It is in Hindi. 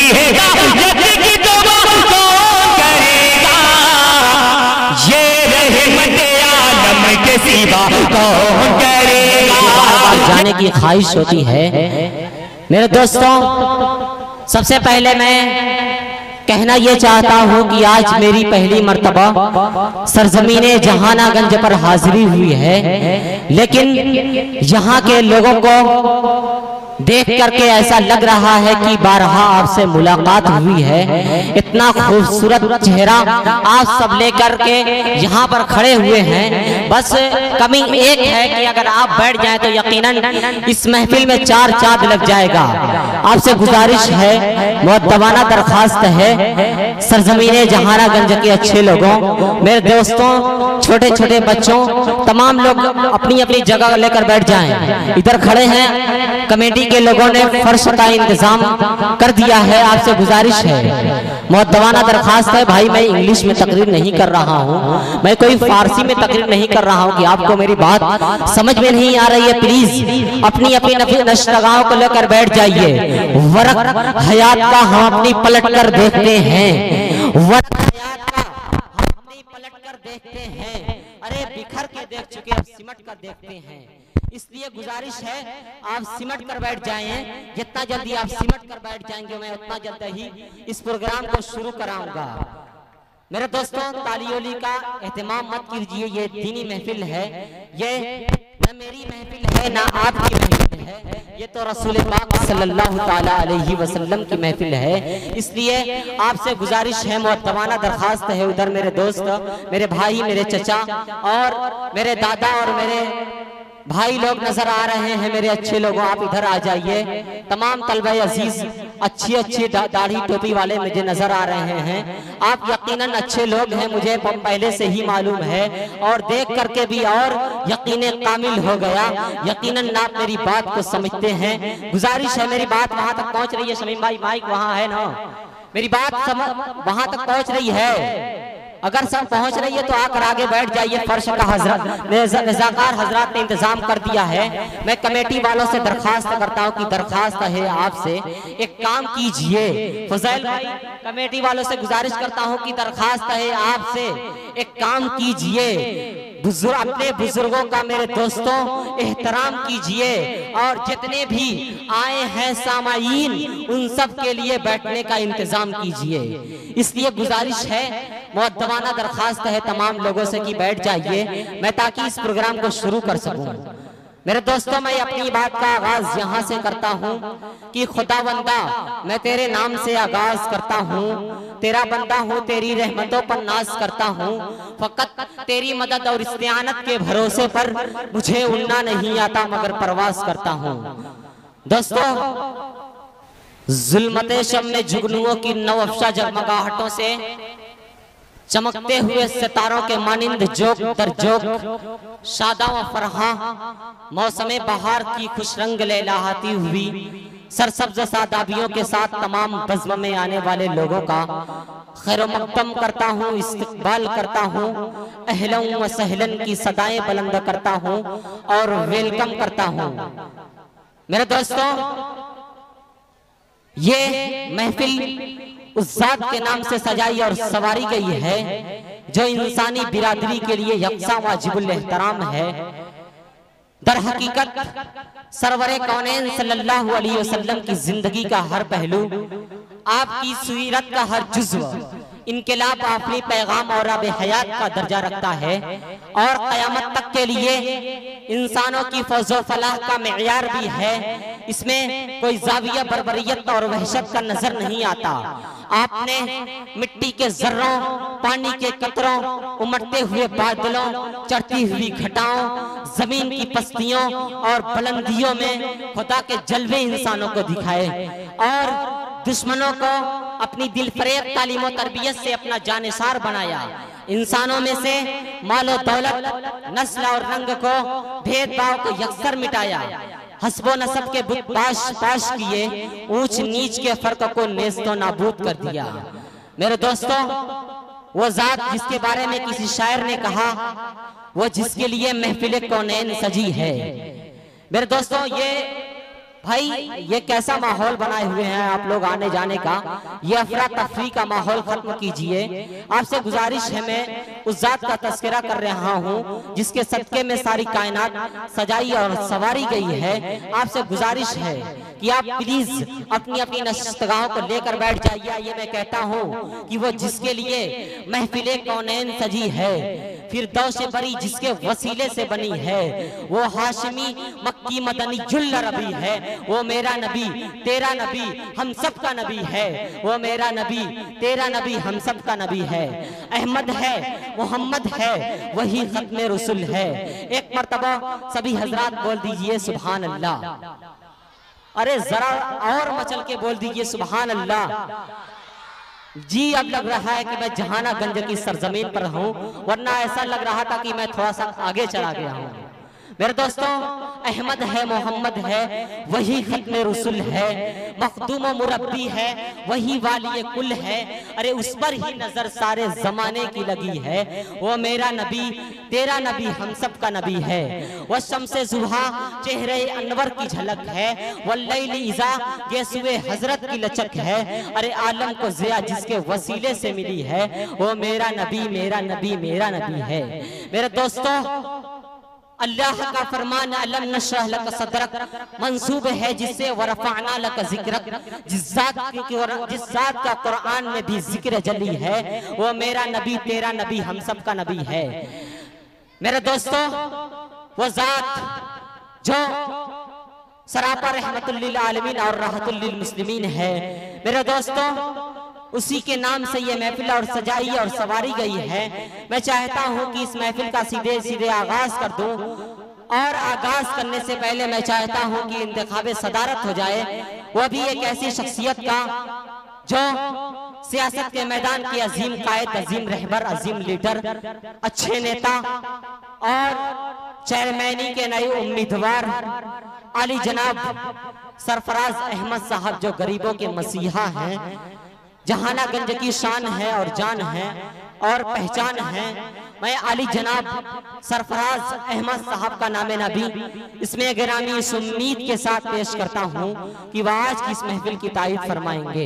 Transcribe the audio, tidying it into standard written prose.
मसीहेगा, यकीन की तौबा कौन करेगा, ये रहमत आलम के सिवा कौन करेगा। जाने की ख्वाहिश होती है मेरे दोस्तों। सबसे पहले मैं कहना ये चाहता हूँ कि आज मेरी पहली मर्तबा सरजमीने जहानागंज पर हाजिरी हुई है, लेकिन यहाँ के लोगों को देख करके ऐसा लग रहा है कि बारहा आपसे मुलाकात हुई है। इतना खूबसूरत चेहरा आप सब लेकर के यहाँ पर खड़े हुए हैं। बस कमी एक है कि अगर आप बैठ जाएं तो यकीनन इस महफिल में चार चांद लग जाएगा। आपसे गुजारिश है, मुअद्दबाना दरखास्त है, सरजमीने जहानागंज के अच्छे लोगों, मेरे दोस्तों, छोटे छोटे बच्चों, तमाम लोग अपनी अपनी जगह लेकर बैठ जाएं। इधर खड़े हैं कमेटी के लोगों ने फर्श का इंतजाम कर दिया है। आपसे गुजारिश है, मुअद्दबाना दरखास्त है भाई, मैं इंग्लिश में तकरीर नहीं कर रहा हूँ, मैं कोई फारसी में तकरीर नहीं कर रहा हूँ कि आपको मेरी बात समझ में नहीं आ रही है। प्लीज अपनी अपनी नशरगाहों को लेकर बैठ जाइए। वरक हयात का हम अपनी पलट कर देखते हैं, वरक हयात का हम अपनी पलट कर देखते हैं। अरे बिखर के देख चुके, अब सिमट कर देखते हैं। इसलिए गुजारिश है आप सिमट कर बैठ जाएं। जितना जल्दी आप सिमट कर बैठ जाएंगे मैं उतना जल्दी ही इस प्रोग्राम को शुरू कराऊंगा। मेरे दोस्तों, तालियोली का एहतमाम मत कीजिए, ये दीनी महफिल है, ये न मेरी महफिल है ना आपकी महफिल है, ये तो रसूल पाक सल्लल्लाहु ताला अलैहि वसल्लम की महफिल है। इसलिए आपसे गुजारिश है, मुअद्दबाना दरखास्त है, उधर मेरे दोस्त, मेरे भाई, मेरे चचा और मेरे दादा और मेरे भाई लोग नजर आ रहे हैं। मेरे अच्छे लोगों, आप इधर आ जाइए। तमाम तलबा अजीज अच्छी अच्छी दाढ़ी टोपी वाले मुझे नजर आ रहे हैं। आप यकीनन अच्छे लोग हैं, मुझे पहले से ही मालूम है, और देख करके भी और यकीन कामिल हो गया। यकीनन आप मेरी बात को समझते हैं। गुजारिश है, मेरी बात वहां तक पहुंच रही है। शमीम भाई माइक वहां है ना, मेरी बात वहां तक पहुंच रही है? अगर सब पहुंच रही है तो आकर आगे बैठ जाइए। फर्श का रज़ाकार हजरात ने इंतजाम कर दिया है। मैं कमेटी वालों से दरखास्त करता हूं कि दरखास्त है आपसे, एक काम कीजिए। फजैल भाई, कमेटी वालों से गुजारिश करता हूं कि दरखास्त है आपसे, एक काम कीजिए। अपने बुजुर्गों का मेरे दोस्तों एहतराम कीजिए, और जितने भी आए हैं सामाईन उन सब के लिए बैठने का इंतजाम कीजिए। इसलिए गुजारिश है, मुअद्दबाना दरखास्त है तमाम लोगों से कि बैठ जाइए, मैं ताकि इस प्रोग्राम को शुरू कर सकूं। मेरे दोस्तों, मैं अपनी बात का आगाज यहाँ से करता हूँ कि खुदावंदा, मैं तेरे नाम से आगाज करता हूँ, तेरा बंदा हूँ, तेरी रहमतों पर नाज करता हूँ। फकत तेरी मदद और इस्तिआनत के भरोसे पर मुझे उड़ना नहीं आता, मगर परवाज करता हूँ। दोस्तों, जुल्मते शब में जुगनुओं की नवअफ़शा जगमगाहटों से चमकते हुए सितारों के मानिंद जोक दर जोक, शादा व फरहा मौसमे बहार की खुश रंग लहलहाती हुई सरसब्ज सादाबियों के साथ तमाम बज़्म में आने वाले लोगों का खैर मक़दम करता हूँ, इस्तक़बाल करता हूँ, अहलन व सहलन की सदाएं बुलंद करता हूँ और वेलकम करता हूँ। मेरे दोस्तों, ये महफिल उस जात के नाम से सजाई और सवारी गई है जो इंसानी बिरादरी के लिए यकसा वाजिबुल एहतराम है। दर हकीकत सरवरे कौनैन सल्लल्लाहु अलैहि वसल्लम की जिंदगी का हर पहलू, आपकी सीरत का हर जुज़्व इनकलाब अपनी पैगाम और अब हयात का दर्जा रखता है, और क़यामत तक के लिए इंसानों की फौजो फलाह का मेयार भी है। इसमें कोई जाविया बर्बरियत और वहशत का नजर नहीं आता। आपने मिट्टी के जर्रों, पानी के कतरों, उमड़ते हुए बादलों, चढ़ती हुई घटाओं, जमीन की पस्तियों और बुलंदियों में खुदा के जलवे इंसानों को दिखाए, और दुश्मनों को अपनी दिलफरेब तालीम और तरबियत से अपना जानिसार बनाया। इंसानों में से मालो दौलत, नस्ल और रंग को, भेदभाव को यकसर मिटाया। हस्बो नसब के बुत पाश किए, ऊंच नीच के फर्क को नेस्तो नाबूद कर दिया। मेरे दोस्तों, वो जात जिसके बारे में किसी शायर ने कहा, वो जिसके लिए महफिल कौनैन सजी है। मेरे दोस्तों, ये भाई ये कैसा माहौल बनाए हुए हैं आप लोग आने जाने का, ये अफरा तफरी का माहौल खत्म कीजिए। आपसे गुजारिश है, मैं उस जात का तस्करा कर रहा हूँ जिसके सदके में सारी कायनात सजाई और सवारी गई है। आपसे गुजारिश है कि आप प्लीज अपनी अपनी नशिस्तगाहों को लेकर बैठ जाइए। ये मैं कहता हूँ कि वो जिसके लिए महफिले कौनैन सजी है, फिर दौसे बरी जिसके वसीले से बनी है, वो हाशमी मक्की मदनी जुल्ल रबी है। वो मेरा नबी तेरा नबी हम सब का नबी है, वो मेरा नबी तेरा नबी हम सब का नबी है। अहमद है मोहम्मद है वही खत्म रसूल है। एक मर्तबा सभी हजरात बोल दीजिए सुभान अल्लाह। अरे जरा और मचल के बोल दीजिए सुभान अल्लाह। जी अब लग रहा है कि मैं जहानागंज की सरजमीन पर हूँ, वरना ऐसा लग रहा था कि मैं थोड़ा सा आगे चला गया हूँ। मेरे दोस्तों, अहमद है मोहम्मद है वही खत्म रसूल है, मखदूम मुरब्बी है वही वाली कुल है। अरे उस पर ही नजर सारे जमाने की लगी है। वो मेरा नबी तेरा नबी हम सब का नबी है। वह शम्से जुहा चेहरे अनवर की झलक है, वल्लैल इज़ा गेसुए हजरत की लचक है। अरे आलम को ज़िया जिसके वसीले से मिली है, वो मेरा नबी मेरा नबी मेरा नबी है। मेरे दोस्तों, अल्लाह का फरमान अलम नशरह लक सदरक मंसूब है जिससे वरफअना लक ज़िक्रक। जिस जात का कुरान में भी जिक्र जली है, वो मेरा नबी तेरा नबी हम सब का नबी है। मेरे दोस्तों, वो जात जो सरापा रहमतुल लिल आलमीन और रहमतुल लिल मुस्लिमीन है, मेरे दोस्तों उसी के नाम से ये महफिल और सजाई और सवारी गई है। मैं चाहता हूं कि इस महफिल का सीधे सीधे आगाज कर दूं, और आगाज करने से पहले मैं चाहता हूं कि इंतखाबे सदारत हो जाए, वो भी एक ऐसी शख्सियत का जो सियासत के मैदान की अजीम कायद, अजीम रहबर, अजीम लीडर, अच्छे नेता और चेयरमैनी के नए उम्मीदवार आली जनाब सरफराज अहमद साहब, जो गरीबों के मसीहा हैं, जहानागंज की शान है और जान है और पहचान है। मैं आली जनाब सरफराज अहमद साहब का नामे नबी इसमें गिरामी इस उम्मीद के साथ पेश करता हूँ कि वह आज की इस महफिल की तारीफ फरमाएंगे।